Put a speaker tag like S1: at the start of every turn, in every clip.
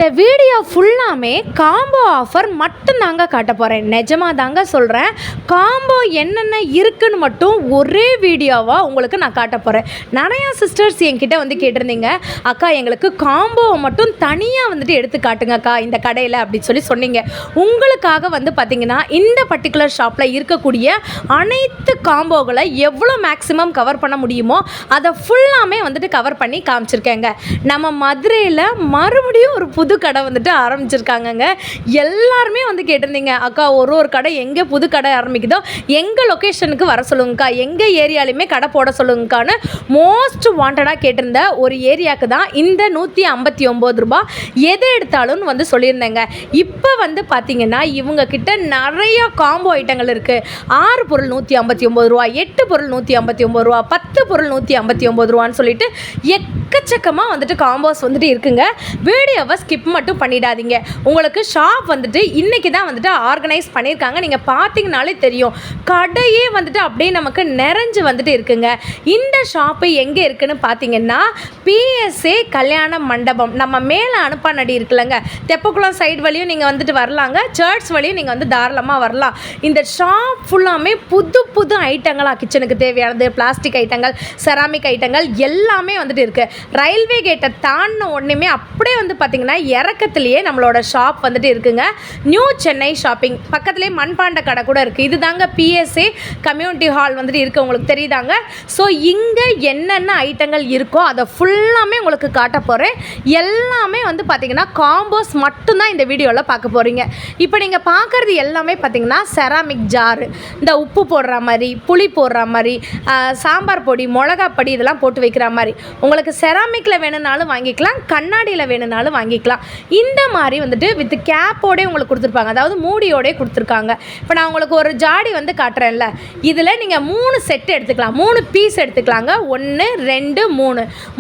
S1: இந்த வீடியோ ஃபுல்லாமே combo offer மட்டும் தாங்க காட்ட போகிறேன். நிஜமாக தாங்க சொல்கிறேன். காம்போ என்னென்ன இருக்குன்னு மட்டும் ஒரே வீடியோவாக உங்களுக்கு நான் காட்ட போகிறேன். நிறையா சிஸ்டர்ஸ் என்கிட்ட வந்து கேட்டிருந்தீங்க, அக்கா எங்களுக்கு காம்போவை மட்டும் தனியாக வந்துட்டு எடுத்து காட்டுங்கக்கா இந்த கடையில் அப்படின்னு சொல்லி சொன்னீங்க. உங்களுக்காக வந்து பார்த்திங்கன்னா இந்த பர்டிகுலர் ஷாப்பில் இருக்கக்கூடிய அனைத்து காம்போகளை எவ்வளோ மேக்ஸிமம் கவர் பண்ண முடியுமோ அதை ஃபுல்லாமே வந்துட்டு கவர் பண்ணி காமிச்சிருக்கேங்க. நம்ம மதுரையில் மறுபடியும் ஒரு புது கடை வந்துட்டு ஆரம்பிச்சிருக்காங்கங்க. எல்லாருமே வந்து கேட்டிருந்தீங்க, அக்கா ஒரு கடை எங்கே புது கடை ஆரம்பிக்குதோ எங்கள் லொக்கேஷனுக்கு வர சொல்லுங்கக்கா, எங்கள் ஏரியாலையுமே கடை போட சொல்லுங்கக்கான்னு மோஸ்ட் வாண்டடாக கேட்டிருந்த ஒரு ஏரியாவுக்கு தான் இந்த 159 ரூபா எது எடுத்தாலும் வந்து சொல்லியிருந்தேங்க. இப்போ வந்து பார்த்திங்கன்னா இவங்க கிட்ட நிறைய காம்போ ஐட்டங்கள் இருக்குது. 6 பொருள் 159 ரூபா, 8 பொருள் 159 ரூபா, 10 பொருள் 159 ரூபான்னு சொல்லிட்டு எக்கச்சக்கமாக வந்துட்டு காம்போஸ் வந்துட்டு இருக்குங்க. வீடியோவை ஸ்கிப் மட்டும் பண்ணிடாதீங்க. உங்களுக்கு ஷாப் வந்துட்டு இன்றைக்கி தான் வந்துட்டு ஆர்கனைஸ் பண்ணியிருக்காங்க. நீங்கள் பார்த்தீங்கனாலே தெரியும், கடையே வந்துட்டு அப்படியே நமக்கு நிறைஞ்சு வந்துட்டு இருக்குங்க. இந்த ஷாப்பு எங்கே இருக்குன்னு பார்த்தீங்கன்னா PSA கல்யாண மண்டபம், நம்ம மேலே அனுப்பானடி இருக்குல்லங்க, தெப்பக்குளம் சைடு வழியும் நீங்கள் வந்துட்டு வரலாங்க, சர்ச் வழியும் நீங்கள் வந்து தாராளமாக வரலாம். இந்த ஷாப் ஃபுல்லாமே புது புது ஐட்டங்களாக, கிச்சனுக்கு தேவையானது, பிளாஸ்டிக் ஐட்டங்கள், செராமிக் ஐட்டங்கள் எல்லாமே வந்துட்டு இருக்குது. ரயில்வே கேட்டை தாண்டின உடனேமே அப்படியே வந்து பார்த்திங்கன்னா இறக்கத்துலேயே நம்மளோட ஷாப் வந்துட்டு இருக்குங்க. நியூ சென்னை ஷாப்பிங் பக்கத்துலேயே மண்பாண்ட கடை கூட இருக்குது. இது தாங்க PSA கம்யூனிட்டி ஹால் வந்துட்டு இருக்குது, உங்களுக்கு தெரியுதாங்க. ஸோ இங்கே என்னென்ன ஐட்டங்கள் இருக்கோ அதை ஃபுல்லாமே உங்களுக்கு காட்ட போகிறேன். எல்லாமே வந்து பார்த்திங்கன்னா காம்போஸ் மட்டும்தான் இந்த வீடியோவில் பார்க்க போகிறீங்க. இப்போ நீங்கள் பார்க்குறது எல்லாமே பார்த்திங்கன்னா செராமிக் ஜாரு, இந்த உப்பு போடுற மாதிரி, புளி போடுற மாதிரி, சாம்பார் பொடி, மிளகா பொடி இதெல்லாம் போட்டு வைக்கிற மாதிரி. உங்களுக்கு செராமிக்கில் வேணும்னாலும் வாங்கிக்கலாம், கண்ணாடியில் வேணும்னாலும் வாங்கிக்கலாம். இந்த மாதிரி வந்துட்டு வித் கேப்போடே உங்களுக்கு கொடுத்துருப்பாங்க, அதாவது மூடியோடே கொடுத்துருக்காங்க. இப்போ நான் உங்களுக்கு ஒரு ஜாடி வந்து காட்டுறேன்ல, இதில் நீங்கள் 3 செட்டு எடுத்துக்கலாம், 3 பீஸ் எடுத்துக்கலாங்க. 1 2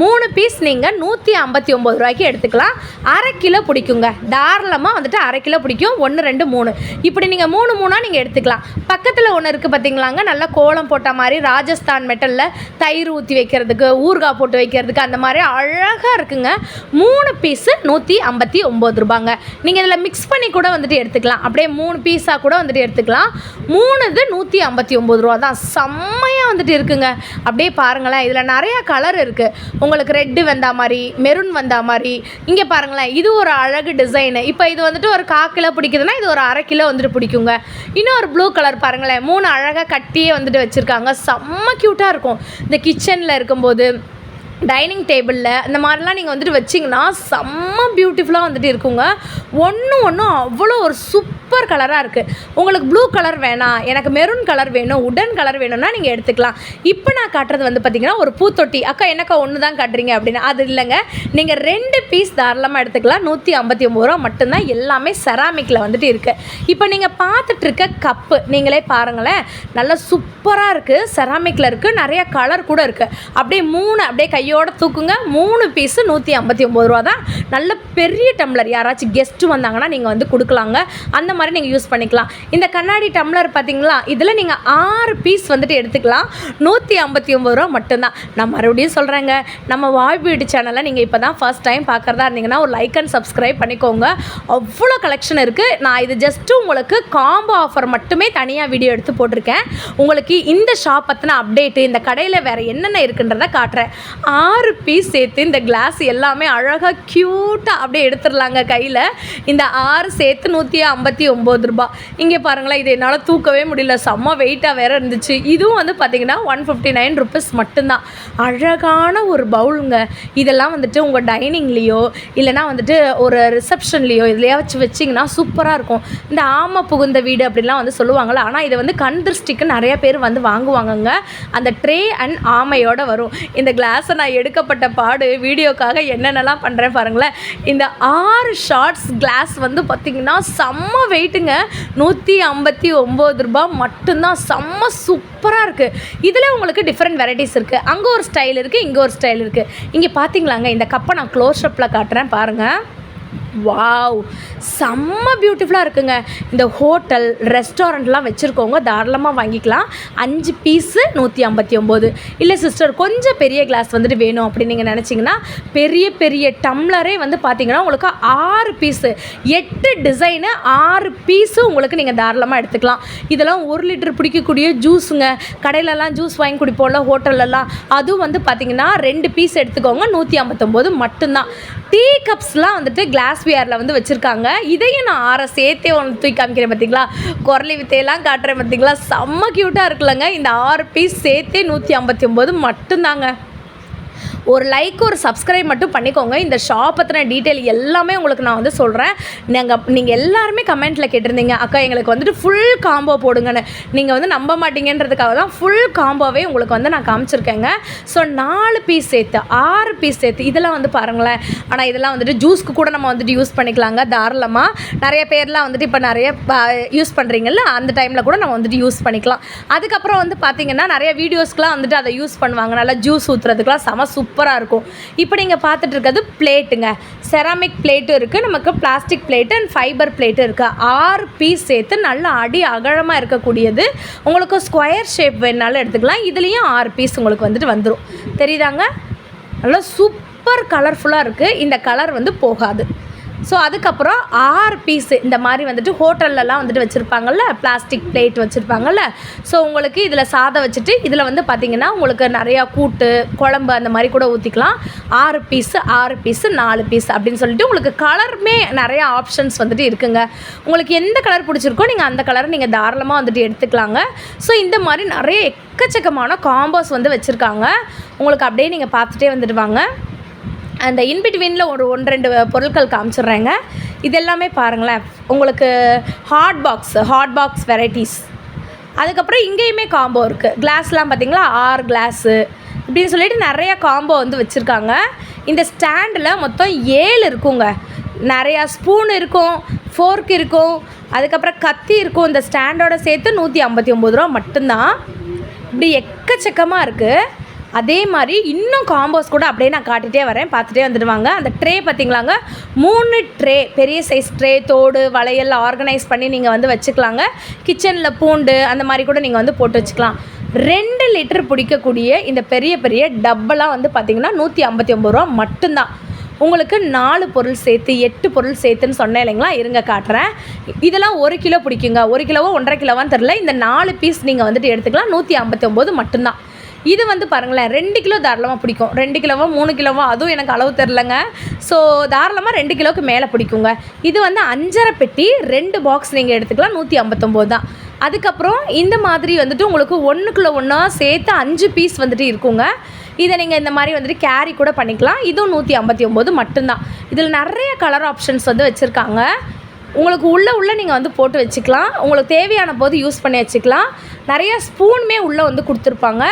S1: 3 பீஸ் நீங்கள் 159 ரூபாய்க்கு எடுத்துக்கலாம். அரை கிலோ பிடிக்குங்க, தாராளமாக வந்துட்டு அரை கிலோ பிடிக்கும். 1 2 3 இப்படி நீங்கள் 3 நீங்கள் எடுத்துக்கலாம். பக்கத்தில் ஒன்று இருக்குது பார்த்தீங்களாங்க, நல்லா கோலம் போட்ட மாதிரி, ராஜஸ்தான் மெட்டலில் தயிர் ஊற்றி வைக்கிறதுக்கு, ஊறுகாய் போட்டு வைக்கிறதுக்கு, அந்த மாதிரி அழகாக இருக்குங்க. 3 பீஸு 159 ரூபாங்க. நீங்கள் இதில் மிக்ஸ் பண்ணி கூட வந்துட்டு எடுத்துக்கலாம், அப்படியே 3 பீஸாக கூட வந்துட்டு எடுத்துக்கலாம். 3 இது 159 ரூபா தான். செம்மையாக வந்துட்டு இருக்குங்க. அப்படியே பாருங்களேன், இதில் நிறையா கலர் இருக்குது. உங்களுக்கு ரெட்டு வந்தா மாதிரி, மெரூன் வந்தா மாதிரி. இங்கே பாருங்களேன், இது ஒரு அழகு டிசைனு. இப்போ இது வந்துட்டு ஒரு 1/4 கிலோ பிடிக்குதுன்னா இது ஒரு அரை கிலோ வந்துட்டு பிடிக்குங்க. இன்னும் ஒரு ப்ளூ கலர் பாருங்களேன், 3 அழகாக கட்டியே வந்துட்டு வச்சுருக்காங்க. செம்ம க்யூட்டாக இருக்கும். இந்த கிச்சனில் இருக்கும்போது, டைனிங் டேபிளில் இந்த மாதிரிலாம் நீங்கள் வந்துட்டு வச்சிங்கன்னா செம்ம பியூட்டிஃபுல்லாக வந்துட்டு இருக்குங்க. ஒன்று அவ்வளோ ஒரு சூப்பர் கலராக இருக்குது. உங்களுக்கு ப்ளூ கலர் வேணாம், எனக்கு மெரூன் கலர் வேணும், உடன் கலர் வேணும்னா நீங்கள் எடுத்துக்கலாம். இப்போ நான் காட்டுறது வந்து பார்த்திங்கன்னா ஒரு பூத்தொட்டி. அக்கா என்னக்கா ஒன்று தான் காட்டுறீங்க அப்படின்னு, அது இல்லைங்க, நீங்கள் 2 பீஸ் தாராளமாக எடுத்துக்கலாம். 159 ரூபா மட்டும்தான். எல்லாமே செராமிக்கில் வந்துட்டு இருக்குது. இப்போ நீங்கள் பார்த்துட்ருக்க கப்பு நீங்களே பாருங்களேன், நல்லா சூப்பராக இருக்குது. செராமிக்கில் இருக்குது, நிறைய கலர் கூட இருக்குது. அப்படியே 3 அப்படியே கையோட தூக்குங்க. 3 பீஸு 159 ரூபா தான். நல்ல பெரிய டம்ளர், யாராச்சும் கெஸ்ட்டு வந்தாங்கன்னா நீங்கள் வந்து கொடுக்கலாங்க. அந்த மாதிரி நீங்கள் யூஸ் பண்ணிக்கலாம். இந்த கண்ணாடி டம்ளர் பார்த்தீங்களா, இதில் நீங்கள் 6 பீஸ் வந்துட்டு எடுத்துக்கலாம். 159 ரூபா மட்டும்தான். நான் மறுபடியும் சொல்கிறேங்க, நம்ம வாய் பியூட்டி சேனலை நீங்கள் இப்போ தான் ஃபர்ஸ்ட் டைம் பார்க்குறதா இருந்தீங்கன்னா ஒரு லைக் அண்ட் சப்ஸ்கிரைப் பண்ணிக்கோங்க. அவ்வளோ கலெக்ஷன் இருக்குது. நான் இது ஜஸ்ட்டு உங்களுக்கு காம்போ ஆஃபர் மட்டுமே தனியாக வீடியோ எடுத்து போட்டிருக்கேன். உங்களுக்கு இந்த ஷாப் பற்றின அப்டேட்டு, இந்த கடையில் வேறு என்னென்ன இருக்குன்றதை காட்டுறேன். 6 பீஸ் சேர்த்து இந்த கிளாஸ் எல்லாமே அழகாக க்யூட்டாக அப்படியே எடுத்துடலாங்க கையில். இந்த 6 சேர்த்து 159 ரூபா. இங்கே பாருங்களேன், இது என்னால் தூக்கவே முடியல, செம்ம வெயிட்டாக வேறு இருந்துச்சு. இதுவும் வந்து பார்த்திங்கன்னா 159 ருபீஸ் மட்டும்தான். அழகான ஒரு பவுலுங்க. இதெல்லாம் வந்துட்டு உங்கள் டைனிங்லேயோ இல்லைனா வந்துட்டு ஒரு ரிசப்ஷன்லேயோ இதுலையா வச்சிங்கன்னா சூப்பராக இருக்கும். இந்த ஆமை புகுந்த வீடு அப்படின்லாம் வந்து சொல்லுவாங்கள்ல, ஆனால் இதை வந்து கண் திருஷ்டிக்கு நிறைய பேர் வந்து வாங்குவாங்கங்க. அந்த ட்ரே அண்ட் ஆமையோடு வரும். இந்த கிளாஸை நான் எடுக்கப்பட்ட பாடு வீடியோக்காக என்னென்னலாம் பண்ணுறேன் பாருங்களேன். இந்த 6 ஷார்ட்ஸ் கிளாஸ் வந்து பார்த்திங்கன்னா செம்ம வெயிட்டுங்க. 159 ரூபா மட்டும்தான். செம்ம சூப்பராக இருக்குது. இதில் உங்களுக்கு டிஃப்ரெண்ட் வெரைட்டிஸ் இருக்குது. அங்கே ஒரு ஸ்டைல் இருக்குது, இங்கே ஒரு ஸ்டைல் இருக்குது. இங்கே பார்த்தீங்களாங்க, இந்த கப்பை நான் க்ளோஸ் அப்பில் காட்டுறேன் பாருங்கள். வாவ், செம்ம பியூட்டிஃபுல்லாக இருக்குங்க. இந்த ஹோட்டல் ரெஸ்டாரண்ட்லாம் வச்சுருக்கவங்க தாராளமாக வாங்கிக்கலாம். 5 பீஸு 159. இல்லை சிஸ்டர் கொஞ்சம் பெரிய கிளாஸ் வந்துட்டு வேணும் அப்படின்னு நீங்கள் நினச்சிங்கன்னா பெரிய பெரிய டம்ளரே வந்து பார்த்திங்கன்னா உங்களுக்கு 6 பீஸு 8 டிசைனு 6 பீஸு உங்களுக்கு நீங்கள் தாராளமாக எடுத்துக்கலாம். இதெல்லாம் 1 லிட்டர் பிடிக்கக்கூடிய ஜூஸுங்க. கடையிலலாம் ஜூஸ் வாங்கி குடிப்போம்ல ஹோட்டல்லலாம், அதுவும் வந்து பார்த்திங்கன்னா 2 பீஸ் எடுத்துக்கோங்க, 159 மட்டும்தான். டீ கப்ஸ்லாம் வந்துட்டு கிளாஸ்வேரில் வந்து வச்சுருக்காங்க. இதையும் நான் 6 சேர்த்தே ஒன்று தூக்கி காமிக்கிறேன் பார்த்தீங்களா, குரலி வித்தையெல்லாம் காட்டுறேன் பார்த்தீங்களா, செம்ம க்யூட்டாக இருக்குல்லங்க. இந்த 6 பீஸ் சேர்த்தே 159 மட்டும்தாங்க. ஒரு லைக் ஒரு சப்ஸ்கிரைப் மட்டும் பண்ணிக்கோங்க. இந்த ஷாப் பற்றின டீட்டெயில் எல்லாமே உங்களுக்கு நான் வந்து சொல்கிறேன். நீங்கள் எல்லாருமே கமெண்ட்டில் கேட்டிருந்தீங்க, அக்கா எங்களுக்கு வந்துட்டு ஃபுல் காம்போ போடுங்கன்னு. நீங்கள் வந்து நம்ப மாட்டீங்கன்றதுக்காக தான் ஃபுல் காம்போவே உங்களுக்கு வந்து நான் காமிச்சிருக்கேங்க. ஸோ 4 பீஸ் சேர்த்து 6 பீஸ் சேர்த்து இதெல்லாம் வந்து பாருங்களேன். ஆனால் இதெல்லாம் வந்துட்டு ஜூஸ்க்கு கூட நம்ம வந்துட்டு யூஸ் பண்ணிக்கலாங்க தாராளமாக. நிறைய பேர்லாம் வந்துட்டு இப்போ நிறைய யூஸ் பண்ணுறீங்கல்ல, அந்த டைமில் கூட நம்ம வந்துட்டு யூஸ் பண்ணிக்கலாம். அதுக்கப்புறம் வந்து பார்த்திங்கன்னா நிறைய வீடியோஸ்க்குலாம் வந்துட்டு அதை யூஸ் பண்ணுவாங்க. நல்லா ஜூஸ் ஊற்றுறதுக்குலாம் செம சூப்பராக இருக்கும். இப்போ நீங்கள் பார்த்துட்டு இருக்கிறது பிளேட்டுங்க. செராமிக் பிளேட்டும் இருக்குது, நமக்கு plastic plate and fibre plate இருக்குது. 6 பீஸ் சேர்த்து நல்ல அடி அகலமாக இருக்கக்கூடியது. உங்களுக்கு ஸ்கொயர் ஷேப் வேணாலும் எடுத்துக்கலாம். இதுலேயும் 6 பீஸ் உங்களுக்கு வந்துட்டு வந்துடும். தெரியுதாங்க, நல்லா சூப்பர் கலர்ஃபுல்லாக இருக்குது. இந்த கலர் வந்து போகாது. ஸோ அதுக்கப்புறம் 6 பீஸு இந்த மாதிரி வந்துட்டு ஹோட்டல்லலாம் வந்துட்டு வச்சுருப்பாங்கள்ல, பிளாஸ்டிக் பிளேட் வச்சுருப்பாங்கள்ல. ஸோ உங்களுக்கு இதில் சாதம் வச்சுட்டு இதில் வந்து பார்த்திங்கன்னா உங்களுக்கு நிறையா கூட்டு குழம்பு அந்த மாதிரி கூட ஊற்றிக்கலாம். 6 பீஸு 4 பீஸ் அப்படின்னு சொல்லிட்டு உங்களுக்கு கலருமே நிறையா ஆப்ஷன்ஸ் வந்துட்டு இருக்குங்க. உங்களுக்கு எந்த கலர் பிடிச்சிருக்கோ நீங்கள் அந்த கலரை நீங்கள் தாராளமாக வந்துட்டு எடுத்துக்கலாங்க. ஸோ இந்த மாதிரி நிறைய எக்கச்சக்கமான காம்போஸ் வந்து வச்சுருக்காங்க. உங்களுக்கு அப்படியே நீங்கள் பார்த்துட்டே வந்துட்டு வாங்க. அந்த இன்பிட்வீனில் ஒரு 1-2 பொருட்கள் காமிச்சிட்றேங்க. இது எல்லாமே பாருங்களேன், உங்களுக்கு ஹாட் பாக்ஸ் வெரைட்டிஸ். அதுக்கப்புறம் இங்கேயுமே காம்போ இருக்குது. கிளாஸ்லாம் பார்த்திங்களா, 6 கிளாஸு இப்படின்னு சொல்லிட்டு நிறையா காம்போ வந்து வச்சுருக்காங்க. இந்த ஸ்டாண்டில் மொத்தம் 7 இருக்குங்க. நிறையா ஸ்பூன் இருக்கும், ஃபோர்க் இருக்கும், அதுக்கப்புறம் கத்தி இருக்கும். இந்த ஸ்டாண்டோட சேர்த்து 159 ரூபா மட்டும்தான். இப்படி எக்கச்சக்கமாக இருக்குது. அதே மாதிரி இன்னும் காம்போஸ் கூட அப்படியே நான் காட்டிகிட்டே வரேன், பார்த்துட்டே வந்துடுவாங்க. அந்த ட்ரே பார்த்திங்களாங்க, 3 ட்ரே, பெரிய சைஸ் ட்ரே, தோடு வளையல் ஆர்கனைஸ் பண்ணி நீங்கள் வந்து வச்சுக்கலாங்க. கிச்சனில் பூண்டு அந்த மாதிரி கூட நீங்கள் வந்து போட்டு வச்சுக்கலாம். 2 லிட்டர் பிடிக்கக்கூடிய இந்த பெரிய பெரிய டப்பெல்லாம் வந்து பார்த்திங்கன்னா 159 ரூபா மட்டும்தான். உங்களுக்கு 4 பொருள் சேர்த்து 8 பொருள் சேர்த்துன்னு சொன்னேன் இல்லைங்களா, இருங்க காட்டுறேன். இதெல்லாம் 1 கிலோ பிடிக்குங்க. 1 கிலோவோ 1.5 கிலோவான்னு தெரில. இந்த 4 பீஸ் நீங்கள் வந்துட்டு எடுத்துக்கலாம். 159 மட்டும்தான். இது வந்து பாருங்களேன், 2 கிலோ தாராளமாக பிடிக்கும். 2 கிலோவோ 3 கிலோவோ அதுவும் எனக்கு அளவு தெரிலங்க. ஸோ தாராளமாக 2 கிலோவுக்கு மேலே பிடிக்குங்க. இது வந்து 5.5 பெட்டி 2 பாக்ஸ் நீங்கள் எடுத்துக்கலாம். 159 தான். அதுக்கப்புறம் இந்த மாதிரி வந்துட்டு உங்களுக்கு 1 ஒன்றா சேர்த்து 5 பீஸ் வந்துட்டு இருக்குங்க. இதை நீங்கள் இந்த மாதிரி வந்துட்டு கேரி கூட பண்ணிக்கலாம். இதுவும் 159 மட்டும்தான். இதில் நிறைய கலர் ஆப்ஷன்ஸ் வந்து வச்சுருக்காங்க. உங்களுக்கு உள்ளே நீங்கள் வந்து போட்டு வச்சுக்கலாம். உங்களுக்கு தேவையான போது யூஸ் பண்ணி வச்சுக்கலாம். நிறையா ஸ்பூனுமே உள்ளே வந்து கொடுத்துருப்பாங்க.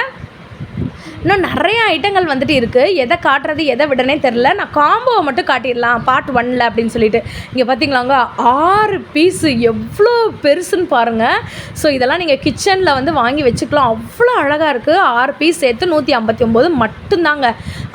S1: இன்னும் நிறைய ஐட்டங்கள் வந்துட்டு இருக்குது. எதை காட்டுறது எதை விடனே தெரில. நான் காம்போவை மட்டும் காட்டிடலாம் பார்ட் 1ல் அப்படின்னு சொல்லிட்டு. இங்கே பார்த்தீங்களாங்க, 6 பீஸு எவ்வளோ பெருசுன்னு பாருங்கள். ஸோ இதெல்லாம் நீங்கள் கிச்சனில் வந்து வாங்கி வச்சுக்கலாம். அவ்வளோ அழகாக இருக்குது. 6 பீஸ் சேர்த்து 159 மட்டும்தாங்க.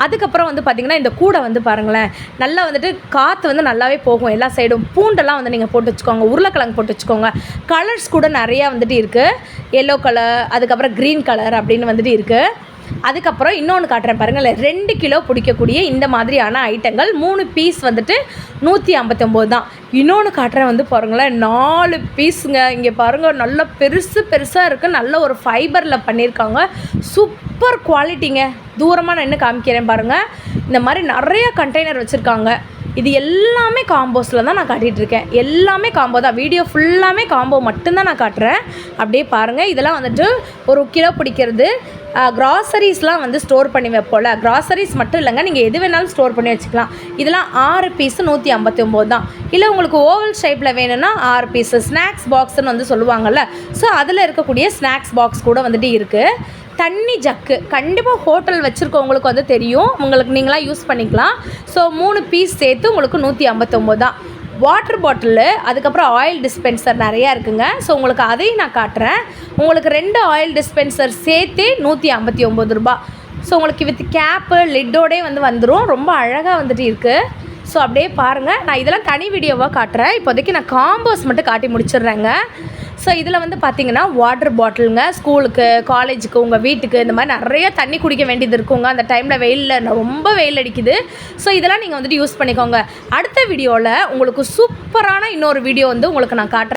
S1: அதுக்கப்புறம் வந்து பார்த்திங்கன்னா இந்த கூடை வந்து பாருங்களேன், நல்லா வந்துட்டு காற்று வந்து நல்லாவே போகும் எல்லா சைடும். பூண்டெல்லாம் வந்து நீங்கள் போட்டு வச்சுக்கோங்க, உருளைக்கிழங்கு போட்டு வச்சுக்கோங்க. கலர்ஸ் கூட நிறையா வந்துட்டு இருக்குது. எல்லோ கலர், அதுக்கப்புறம் க்ரீன் கலர் அப்படின்னு வந்துட்டு இருக்குது. அதுக்கப்புறம் இன்னொன்று காட்டுறேன் பாருங்கள், 2 கிலோ பிடிக்கக்கூடிய இந்த மாதிரியான ஐட்டங்கள் 3 பீஸ் வந்துட்டு 159 தான். இன்னொன்று காட்டுறேன் வந்து பாருங்களேன், 4 பீஸுங்க. இங்கே பாருங்கள், நல்ல பெருசாக இருக்குது. நல்ல ஒரு ஃபைபரில் பண்ணியிருக்காங்க. சூப்பர் குவாலிட்டிங்க. தூரமாக நான் இன்னும் காமிக்கிறேன் பாருங்கள். இந்த மாதிரி நிறைய கண்டெய்னர் வச்சுருக்காங்க. இது எல்லாமே காம்போஸில் தான் நான் காட்டிகிட்ருக்கேன். எல்லாமே காம்போ தான். வீடியோ ஃபுல்லாமே காம்போ மட்டும்தான் நான் காட்டுறேன். அப்படியே பாருங்கள். இதெல்லாம் வந்துட்டு 1 கிலோ பிடிக்கிறது. க்ராசரிஸ்லாம் வந்து ஸ்டோர் பண்ணி வைப்போல, க்ராசரிஸ் மட்டும் இல்லைங்க, நீங்கள் எது வேணாலும் ஸ்டோர் பண்ணி வச்சுக்கலாம். இதெல்லாம் 6 பீஸு 159 தான். இல்லை உங்களுக்கு ஓவல் ஷேப்பில் வேணும்னா 6 பீஸு. ஸ்நாக்ஸ் பாக்ஸுன்னு வந்து சொல்லுவாங்கள்ல, ஸோ அதில் இருக்கக்கூடிய ஸ்நாக்ஸ் பாக்ஸ் கூட வந்துட்டு இருக்குது. தண்ணி ஜக்கு கண்டிப்பாக ஹோட்டல் வச்சுருக்கவங்களுக்கு வந்து தெரியும், உங்களுக்கு நீங்களாம் யூஸ் பண்ணிக்கலாம். ஸோ 3 பீஸ் சேர்த்து உங்களுக்கு 159 தான். வாட்டர் பாட்டிலு, அதுக்கப்புறம் ஆயில் டிஸ்பென்சர் நிறையா இருக்குங்க. ஸோ உங்களுக்கு அதையும் நான் காட்டுறேன். உங்களுக்கு 2 ஆயில் டிஸ்பென்சர் சேர்த்தே 159 ரூபா. ஸோ உங்களுக்கு வித் கேப்பு லிட்டோடே வந்து வந்துடும். ரொம்ப அழகாக வந்துட்டு இருக்குது. ஸோ அப்படியே பாருங்கள். நான் இதெல்லாம் தனி வீடியோவாக காட்டுறேன். இப்போதைக்கு நான் காம்போஸ் மட்டும் காட்டி முடிச்சிடுறேங்க. ஸோ இதில் வந்து பார்த்திங்கன்னா வாட்டர் பாட்டிலுங்க, ஸ்கூலுக்கு, காலேஜுக்கு, உங்கள் வீட்டுக்கு இந்த மாதிரி நிறைய தண்ணி குடிக்க வேண்டியது இருக்குங்க. அந்த டைமில் வெயிலில் ரொம்ப வெயில் அடிக்குது. ஸோ இதெல்லாம் நீங்கள் வந்துட்டு யூஸ் பண்ணிக்கோங்க. அடுத்த வீடியோவில் உங்களுக்கு சூப்பரான இன்னொரு வீடியோ வந்து உங்களுக்கு நான் காட்டுறேன்.